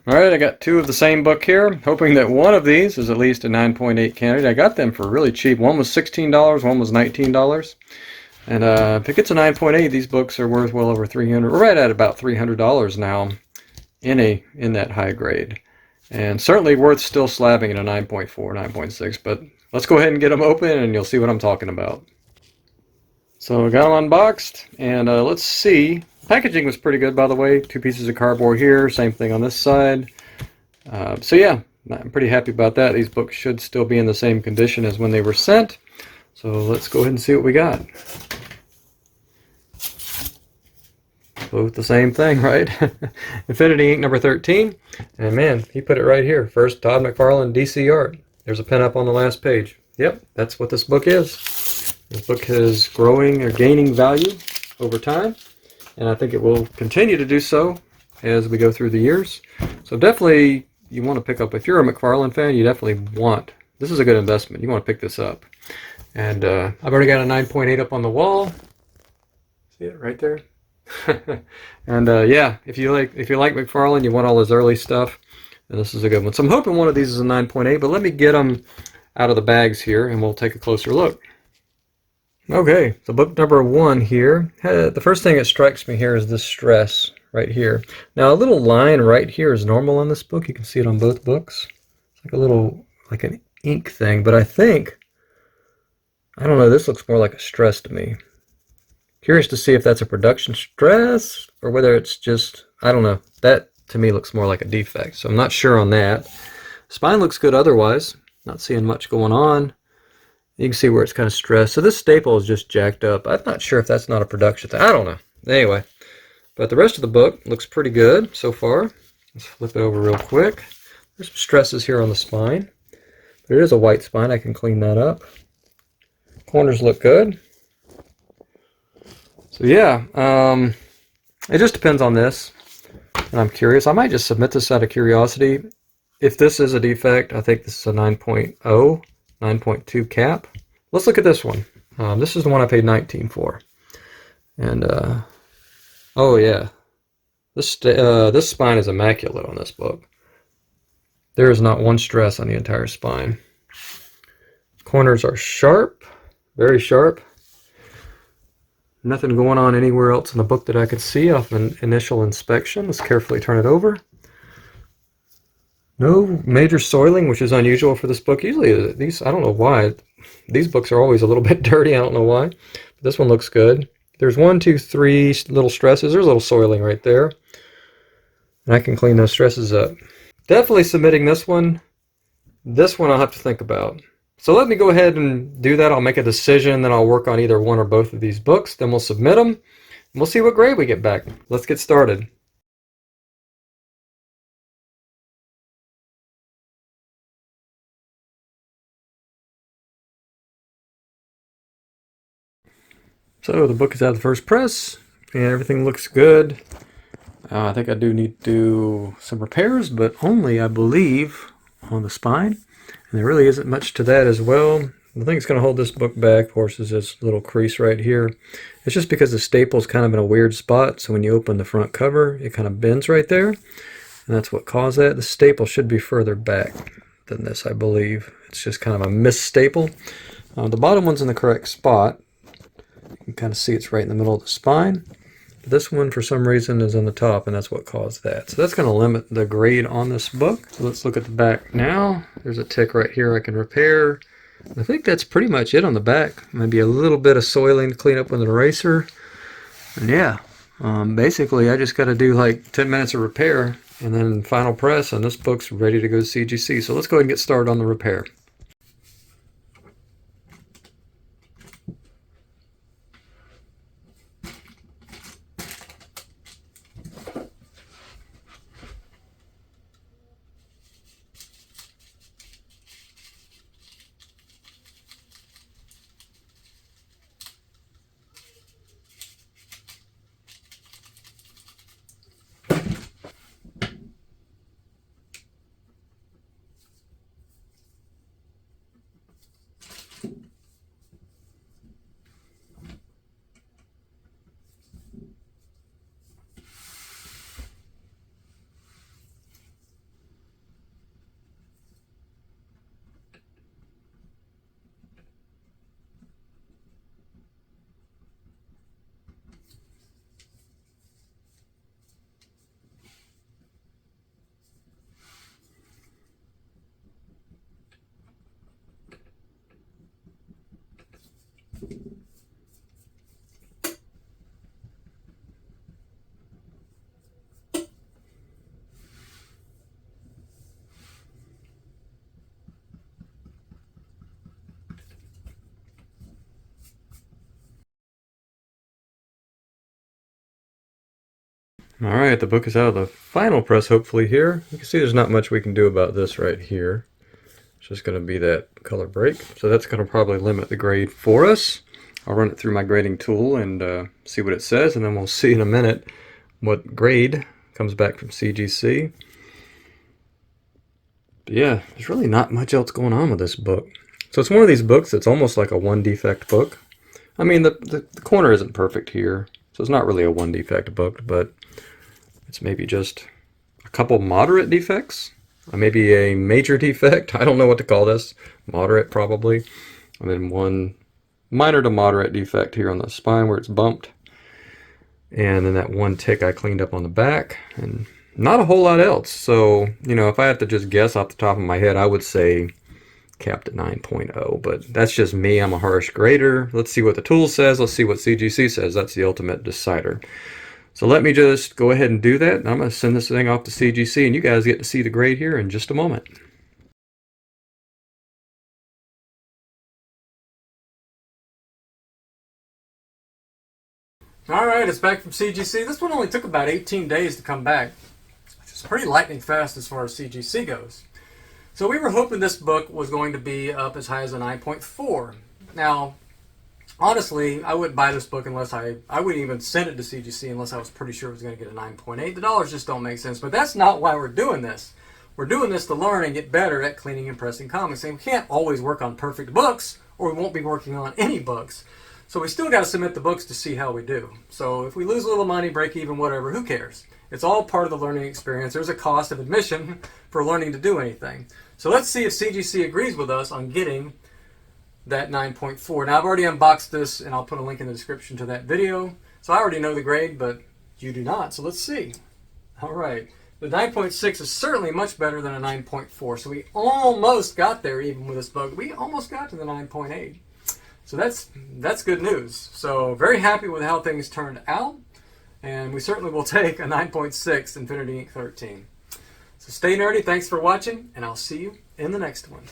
Alright, I got two of the same book here, hoping that one of these is at least a 9.8 candidate. I got them for really cheap. One was $16, one was $19. And if it gets a 9.8, these books are worth well over 300. We're right at about $300 now in that high grade. And certainly worth still slabbing at a 9.4, 9.6. But let's go ahead and get them open and you'll see what I'm talking about. So I got them unboxed, and let's see. Packaging was pretty good, by the way. 2 pieces of cardboard here, same thing on this side. So yeah, I'm pretty happy about that. These books should still be in the same condition as when they were sent. So let's go ahead and see what we got. Both the same thing, right? Infinity Ink number 13. And man, he put it right here. First Todd McFarlane DC art. There's a pin up on the last page. Yep, that's what this book is. This book is growing or gaining value over time, and I think it will continue to do so as we go through the years. So definitely you want to pick up, if you're a McFarlane fan, you definitely want, this is a good investment. You want to pick this up. And I've already got a 9.8 up on the wall. See it right there? And yeah, if you like McFarlane, you want all his early stuff, then this is a good one. So I'm hoping one of these is a 9.8, but let me get them out of the bags here and we'll take a closer look. Okay, so book number 1 here. The first thing that strikes me here is this stress right here. Now a little line right here is normal on this book. You can see it on both books. It's like a little, like an ink thing, but I think, I don't know, this looks more like a stress to me. Curious to see if that's a production stress or whether it's just, I don't know. That to me looks more like a defect, so I'm not sure on that. Spine looks good otherwise. Not seeing much going on. You can see where it's kind of stressed. So this staple is just jacked up. I'm not sure if that's not a production thing. I don't know. Anyway, but the rest of the book looks pretty good so far. Let's flip it over real quick. There's some stresses here on the spine. But it is a white spine. I can clean that up. Corners look good. So yeah, it just depends on this. And I'm curious. I might just submit this out of curiosity. If this is a defect, I think this is a 9.0, 9.2 cap. Let's look at this one. This is the one I paid $19 for. And, oh yeah, this spine is immaculate on this book. There is not one stress on the entire spine. Corners are sharp, very sharp. Nothing going on anywhere else in the book that I could see off an initial inspection. Let's carefully turn it over. No major soiling, which is unusual for this book. Usually these, I don't know why, these books are always a little bit dirty. I don't know why. But this one looks good. There's 1, 2, 3 little stresses. There's a little soiling right there. And I can clean those stresses up. Definitely submitting this one. This one I'll have to think about. So let me go ahead and do that. I'll make a decision, then I'll work on either one or both of these books. Then we'll submit them, and we'll see what grade we get back. Let's get started. So the book is out of the first press, and everything looks good. I think I do need to do some repairs, but only, I believe, on the spine. And there really isn't much to that as well. The thing that's going to hold this book back, of course, is this little crease right here. It's just because the staple's kind of in a weird spot, so when you open the front cover, it kind of bends right there. And that's what caused that. The staple should be further back than this, I believe. It's just kind of a mis-staple. The bottom one's in the correct spot. You can kind of see it's right in the middle of the spine. This one, for some reason, is on the top, and that's what caused that. So that's going to limit the grade on this book. So let's look at the back now. There's a tick right here I can repair. I think that's pretty much it on the back. Maybe a little bit of soiling to clean up with an eraser. And yeah, basically I just got to do like 10 minutes of repair and then final press, and this book's ready to go to CGC. So let's go ahead and get started on the repair. All right, the book is out of the final press, hopefully here. You can see there's not much we can do about this right here. It's just going to be that color break. So that's going to probably limit the grade for us. I'll run it through my grading tool and see what it says, and then we'll see in a minute what grade comes back from CGC. But yeah, there's really not much else going on with this book. So it's one of these books that's almost like a one defect book. I mean, the corner isn't perfect here, so it's not really a one defect book, but it's maybe just a couple moderate defects, maybe a major defect. I don't know what to call this. Moderate, probably. And then one minor to moderate defect here on the spine where it's bumped. And then that one tick I cleaned up on the back, and not a whole lot else. So, you know, if I had to just guess off the top of my head, I would say capped at 9.0, but that's just me. I'm a harsh grader. Let's see what the tool says. Let's see what CGC says. That's the ultimate decider. So let me just go ahead and do that. I'm going to send this thing off to CGC, and you guys get to see the grade here in just a moment. All right, it's back from CGC. This one only took about 18 days to come back, which is pretty lightning fast as far as CGC goes. So we were hoping this book was going to be up as high as a 9.4. Now, honestly, I wouldn't buy this book unless I wouldn't even send it to CGC unless I was pretty sure it was going to get a 9.8. The dollars just don't make sense, but that's not why we're doing this. We're doing this to learn and get better at cleaning and pressing comics. And we can't always work on perfect books, or we won't be working on any books. So we still got to submit the books to see how we do. So if we lose a little money, break even, whatever, who cares? It's all part of the learning experience. There's a cost of admission for learning to do anything. So let's see if CGC agrees with us on getting that 9.4. Now I've already unboxed this, and I'll put a link in the description to that video. So I already know the grade, but you do not. So let's see. All right. The 9.6 is certainly much better than a 9.4. So we almost got there even with this book. We almost got to the 9.8. So that's good news. So very happy with how things turned out. And we certainly will take a 9.6 Infinity Ink 13. So stay nerdy. Thanks for watching, and I'll see you in the next one.